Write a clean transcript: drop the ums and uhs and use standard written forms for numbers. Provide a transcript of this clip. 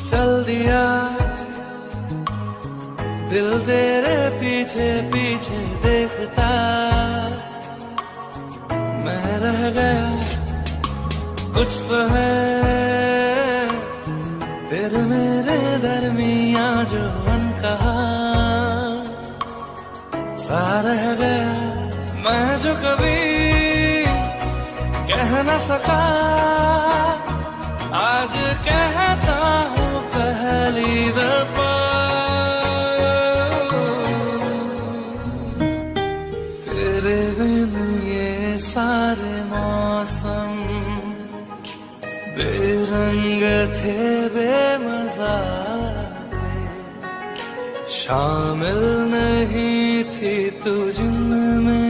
चल दिया दिल तेरे पीछे पीछे देखता, मैं रह गया कुछ तो है तेरे मेरे दरमियां जो अनकहा सा रह गया, मैं जो कभी कह न सका आज कहता हूँ पहली दफा। तेरे बिन ये सारे मौसम बेरंग थे बेमजा थे, शामिल नहीं थी तू जिनमें